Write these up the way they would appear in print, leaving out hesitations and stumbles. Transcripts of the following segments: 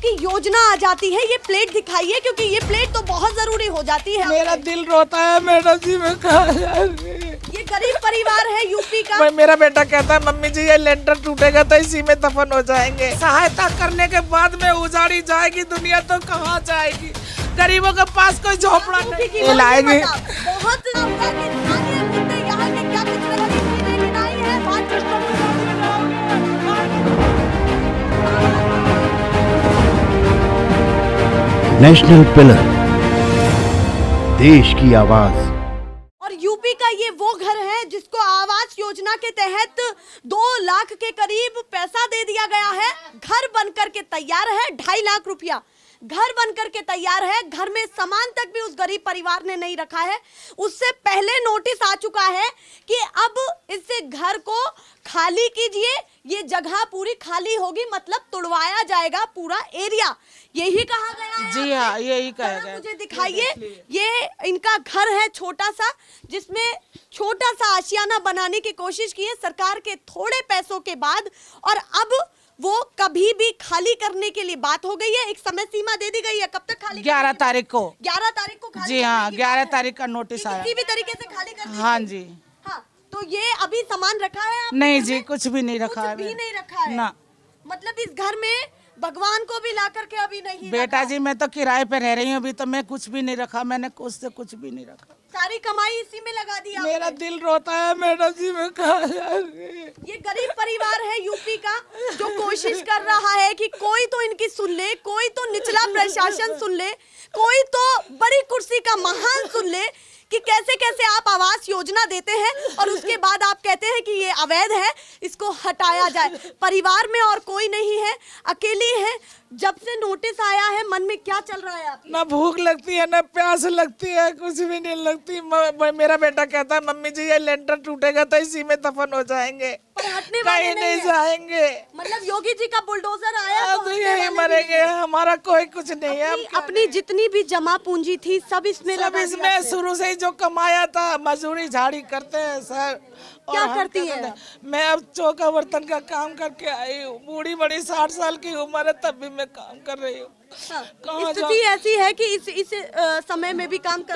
आपकी योजना आ जाती है, ये प्लेट दिखाइए क्योंकि ये प्लेट तो बहुत जरूरी हो जाती है। मेरा दिल रोता है मैडम जी, मैं कहाँ जा रही। ये गरीब परिवार है यूपी का। मेरा बेटा कहता है मम्मी जी ये लेंटर टूटेगा तो इसी में दफन हो जाएंगे। सहायता करने के बाद में उजाड़ी जाएगी दुनिया तो कहाँ जाएगी। गरीबों के पास कोई झोपड़ा नहीं लाएगी। बहुत मुद्दे यहाँ के क्या कुछ गिनाई है। नेशनल पिलर, देश की आवाज। और यूपी का ये वो घर है जिसको आवास योजना के तहत 2 लाख के करीब पैसा दे दिया गया है। घर बनकर के तैयार है, 2.5 लाख रुपया घर बनकर के तैयार है। घर में सामान तक भी उस गरीब परिवार ने नहीं रखा है। उससे पहले नोटिस आ चुका है कि अब इससे घर को खाली कीजिए, ये जगह पूरी खाली होगी, मतलब तुड़वाया जाएगा पूरा एरिया, यही कहा गया है। जी हाँ, यही कहा गया। मुझे दिखाइए, ये इनका घर है छोटा सा, जिसमें छोटा सा आशियाना बनाने की कोशिश की है सरकार के थोड़े पैसों के बाद, और अब वो कभी भी खाली करने के लिए बात हो गई है। एक समय सीमा दे दी गई है, कब तक खाली? 11 तारीख को। 11 तारीख को खाली। जी हाँ, 11 तारीख का नोटिस आया। किसी भी तरीके से खाली कर दीजिए। हाँ जी। हाँ, तो ये अभी सामान रखा है आपने? नहीं जी, कुछ भी नहीं रखा है। कुछ भी नहीं रखा है ना। मतलब इस घर में भगवान को भी ला करके अभी नहीं बेटा रखा। जी मैं तो किराए पे रह रही हूँ अभी, तो मैं कुछ भी नहीं रखा, मैंने कुछ से कुछ भी नहीं रखा। सारी कमाई इसी में लगा दी आपने। मेरा दिल रोता है मैडम जी, मैं कहाँ जा रही। ये गरीब परिवार है यूपी का जो कोशिश कर रहा है कि कोई तो इनकी सुन ले, कोई तो निचला प्रशासन सुन ले, कोई तो बड़ी कुर्सी का महान सुन ले कि कैसे कैसे आप आवास योजना देते हैं और उसके बाद आप कहते हैं कि ये अवैध है, इसको हटाया जाए। परिवार में और कोई नहीं है, अकेली है। जब से नोटिस आया है मन में क्या चल रहा है आपके? ना भूख लगती है ना प्यास लगती है, कुछ भी नहीं लगती। मेरा बेटा कहता है मम्मी जी ये लेंटर टूटेगा तो इसी में दफन हो जाएंगे, कहीं नहीं जाएंगे। मतलब योगी जी का बुलडोजर आया तो यही मरेंगे, हमारा कोई कुछ नहीं है। अपनी जितनी भी जमा पूंजी थी सब इसमें शुरू से ही जो कमाया था, मजदूरी झाड़ी करते हैं सर। क्या करती है? मैं अब चौका बर्तन का काम करके आई हूँ। बूढ़ी बड़ी 60 साल की उम्र है, तब भी मैं काम कर रही हूँ। स्थिति ऐसी है कि इस समय में भी काम कर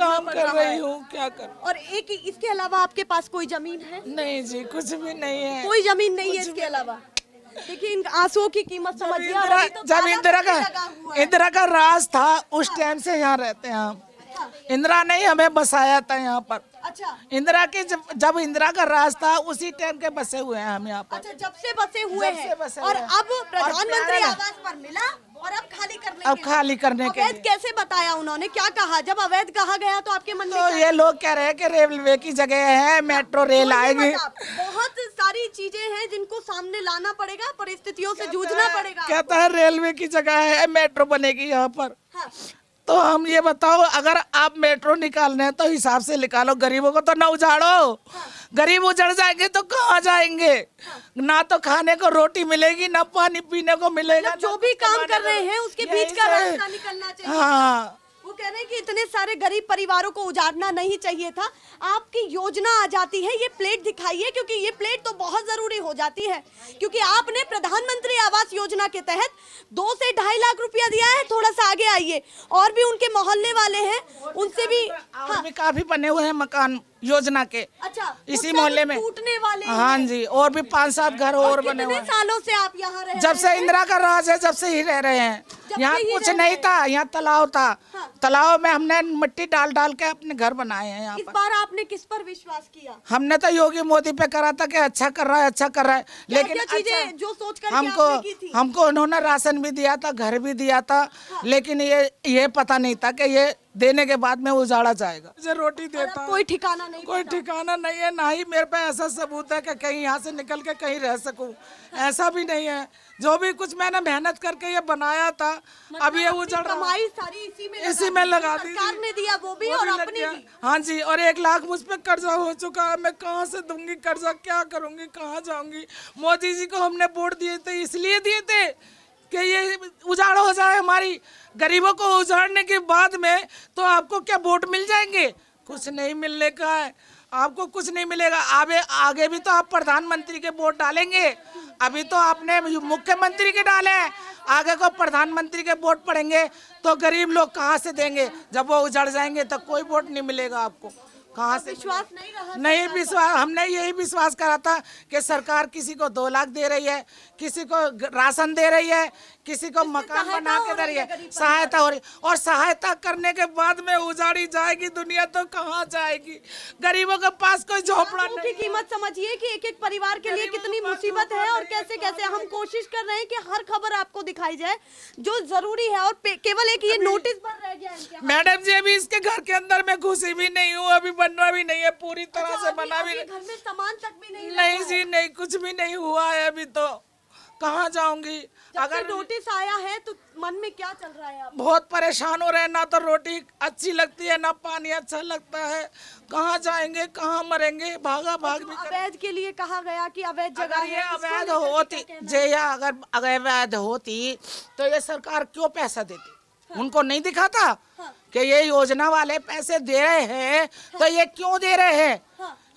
रही हूँ, क्या कर। और एक इसके अलावा आपके पास कोई जमीन है? नहीं जी, कुछ भी नहीं है, कोई जमीन नहीं है इसके अलावा। देखिए इन आंसुओं की कीमत समझिए। जब इंदिरा का राज था उस टाइम से यहाँ रहते हैं हम। इंदिरा ने हमें बसाया था यहाँ पर। अच्छा, इंदिरा के जब इंदिरा का राज था उसी टाइम के बसे हुए हैं हम यहाँ पर। अच्छा, जब से बसे हुए हैं। और अब प्रधानमंत्री आवास पर मिला और अब खाली करने के लिए। अवैध कैसे बताया उन्होंने, क्या कहा? जब अवैध कहा गया तो आपके मन में तो ये लोग कह रहे हैं कि रेलवे की जगह है, मेट्रो रेल आएगी। बहुत सारी चीजें हैं जिनको सामने लाना पड़ेगा, परिस्थितियों से जूझना पड़ेगा। कहता है रेलवे की जगह है, मेट्रो बनेगी यहाँ पर। हाँ। तो हम ये बताओ, अगर आप मेट्रो निकालने हैं तो हिसाब से निकालो, गरीबों को तो ना उजाड़ो। गरीब उजड़ जाएंगे तो कहाँ जाएंगे? ना तो खाने को रोटी मिलेगी, ना पानी पीने को मिलेगा। मतलब जो भी काम कर रहे हैं उसके बीच का रास्ता निकलना चाहिए। हाँ, वो कह रहे हैं कि इतने सारे गरीब परिवारों को उजाड़ना नहीं चाहिए था। आपकी योजना आ जाती है, ये प्लेट दिखाइए क्योंकि ये प्लेट तो बहुत जरूरी हो जाती है, क्योंकि आपने प्रधानमंत्री आवास योजना के तहत 2 से 2.5 लाख रुपया दिया है। थोड़ा सा आगे आइए, और भी उनके मोहल्ले वाले हैं, उनसे भी काफी बने हुए हैं मकान योजना के। अच्छा, इसी मोहल्ले में टूटने वाले? हाँ जी, और भी 5-7 घर और बने हुए हैं। सालों से आप यहाँ रह रहे हैं? जब से इंदिरा का राज है, जब से ही रह रहे हैं। यहाँ कुछ नहीं था, यहाँ तालाब था। हाँ। तालाब में हमने मिट्टी डाल डाल के अपने घर बनाए हैं यहाँ पर। इस बार आपने किस पर विश्वास किया? हमने तो योगी मोदी पे करा था कि अच्छा कर रहा है, अच्छा कर रहा है। लेकिन क्या चीजें जो सोच कर हमको उन्होंने राशन भी दिया था, घर भी दिया था। हाँ। लेकिन ये पता नहीं था कि ये देने के बाद में उजाड़ा जाएगा। मुझे रोटी देता, कोई ठिकाना नहीं, कोई ठिकाना नहीं है। ना ही मेरे पे ऐसा सबूत है कि कहीं यहाँ से निकल के कहीं रह सकूं, ऐसा भी नहीं है। जो भी कुछ मैंने मेहनत करके ये बनाया था, मतलब अब ये उजड़ रहा। कमाई सारी इसी में लगा दी। सरकार ने दिया वो भी और अपनी भी। हाँ जी, और 1 लाख मुझ पे कर्जा हो चुका है। मैं कहाँ से दूंगी कर्जा, क्या करूंगी, कहाँ जाऊंगी? मोदी जी को हमने वोट दिए थे, इसलिए दिए थे कि ये उजाड़ हो जाए हमारी। गरीबों को उजाड़ने के बाद में तो आपको क्या वोट मिल जाएंगे? कुछ नहीं मिलने का है, आपको कुछ नहीं मिलेगा। आगे भी तो आप प्रधानमंत्री के वोट डालेंगे, अभी तो आपने मुख्यमंत्री के डाले हैं, आगे को प्रधानमंत्री के वोट पड़ेंगे तो गरीब लोग कहाँ से देंगे? जब वो उजड़ जाएंगे तो कोई वोट नहीं मिलेगा आपको। कहाँ से विश्वास नहीं रहा? नहीं विश्वास, हमने यही विश्वास करा था कि सरकार किसी को 2 लाख दे रही है, किसी को राशन दे रही है, किसी को मकान बना के दे रही है, सहायता हो रही। और सहायता करने के बाद में उजाड़ी जाएगी दुनिया तो कहाँ जाएगी? गरीबों के पास कोई झोपड़ा की नहीं। कीमत समझिए कि एक एक परिवार के लिए कितनी मुसीबत है और कैसे कैसे हम कोशिश कर रहे हैं कि हर खबर आपको दिखाई जाए जो जरूरी है। और केवल एक ये नोटिस पर रह गया है। मैडम जी अभी इसके घर के अंदर मैं घुसी भी नहीं हूँ, अभी बनना भी नहीं है, पूरी तरह से बना भी घर में सामान तक भी नहीं नहीं जी, नहीं कुछ भी नहीं हुआ है अभी तो। कहाँ जाऊंगी? अगर नोटिस आया है तो मन में क्या चल रहा है आप? बहुत परेशान हो रहे हैं, ना तो रोटी अच्छी लगती है ना पानी अच्छा लगता है। कहाँ जाएंगे, कहाँ मरेंगे? भागा भाग भी अवैध के लिए कहा गया कि अवैध जगह अगर ये है, इसको अवैध लेकर होती क्या कहना जे या अगर अवैध होती तो ये सरकार क्यों पैसा देती? उनको नहीं दिखा था कि ये योजना वाले पैसे दे रहे हैं तो ये क्यों दे रहे हैं?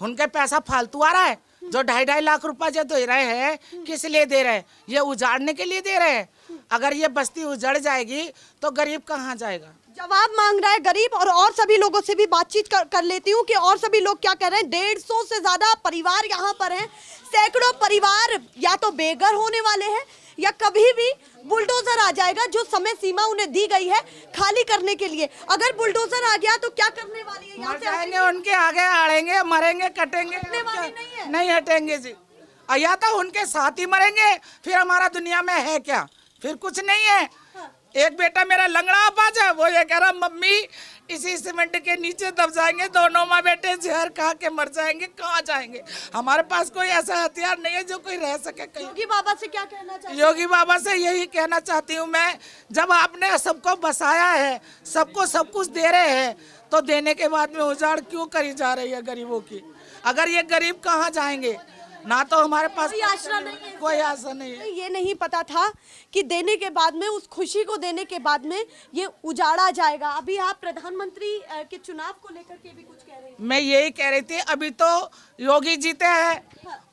उनके पैसा फालतू आ रहा है। जो 2.5 लाख रुपए जो दे रहे हैं किस लिए दे रहे हैं? ये उजाड़ने के लिए दे रहे हैं। अगर ये बस्ती उजड़ जाएगी तो गरीब कहाँ जाएगा? जवाब मांग रहा है गरीब। और सभी लोगों से भी बातचीत कर लेती हूँ कि और सभी लोग क्या कह रहे हैं। 150 से ज्यादा परिवार यहाँ पर हैं। सैकड़ों परिवार या तो बेघर होने वाले हैं या कभी भी बुलडोजर आ जाएगा, जो समय सीमा उन्हें दी गई है खाली करने के लिए। अगर बुलडोजर आ गया तो क्या करने वाली है? यहाँ से जाएंगे, उनके आगे अड़ेंगे, मरेंगे, कटेंगे, हटने वाली नहीं है। नहीं हटेंगे जी। या तो उनके साथ ही मरेंगे, फिर हमारा दुनिया में है क्या? फिर कुछ नहीं है। एक बेटा मेरा लंगड़ा अपाज है, वो ये कह रहा मम्मी इसी सीमेंट के नीचे दब जाएंगे, दोनों माँ बेटे जहर खा के मर जाएंगे। कहाँ जाएंगे? हमारे पास कोई ऐसा हथियार नहीं है जो कोई रह सके कहीं। योगी बाबा से क्या कहना चाहिए? योगी बाबा से यही कहना चाहती हूँ मैं, जब आपने सबको बसाया है, सबको सब कुछ दे रहे हैं, तो देने के बाद में उजाड़ क्यों करी जा रही है गरीबों की? अगर ये गरीब कहाँ जाएंगे? ना तो हमारे पास कोई आशा नहीं है, कोई आशा नहीं है। ये नहीं पता था कि देने के बाद में, उस खुशी को देने के बाद में ये उजाड़ा जाएगा। अभी आप प्रधानमंत्री के चुनाव को लेकर के भी कुछ कह रहे हैं। मैं यही कह रही थी, अभी तो योगी जीते हैं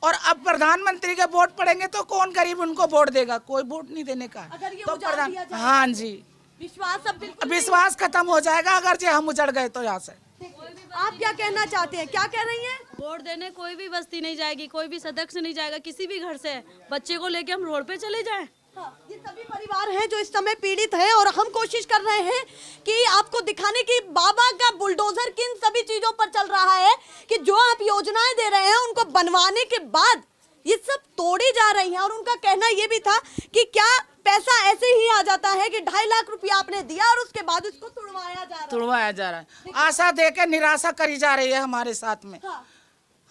और अब प्रधानमंत्री के वोट पड़ेंगे तो कौन गरीब उनको वोट देगा? कोई वोट नहीं देने का। अगर ये तो उजाड़ दिया जाए, हाँ जी, विश्वास अब बिल्कुल विश्वास खत्म हो जाएगा अगर जे हम उजड़ गए तो यहाँ से। आप क्या कहना चाहते हैं? क्या कह रही हैं? वोट देने कोई भी बस्ती नहीं जाएगी, कोई भी सदस्य नहीं जाएगा किसी भी घर से। बच्चे को लेके हम रोड पे चले जाएं। ये सभी परिवार हैं जो इस समय पीड़ित हैं और हम कोशिश कर रहे हैं कि आपको दिखाने की बाबा का बुलडोजर किन सभी चीजों पर चल रहा है कि जो आप योजनाएं दे रहे हैं उनको बनवाने के बाद ये सब तोड़ी जा रही हैं। और उनका कहना ये भी था कि क्या पैसा ऐसे ही आ जाता है कि 2.5 लाख रुपया आपने दिया और उसके बाद उसको तुड़वाया जा रहा है। आशा देके निराशा करी जा रही है हमारे साथ में।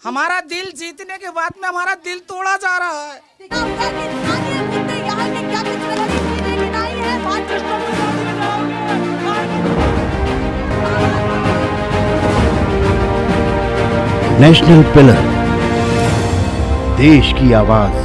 हमारा दिल जीतने के बाद में हमारा दिल तोड़ा जा रहा है। नेशनल पिलर, देश की आवाज।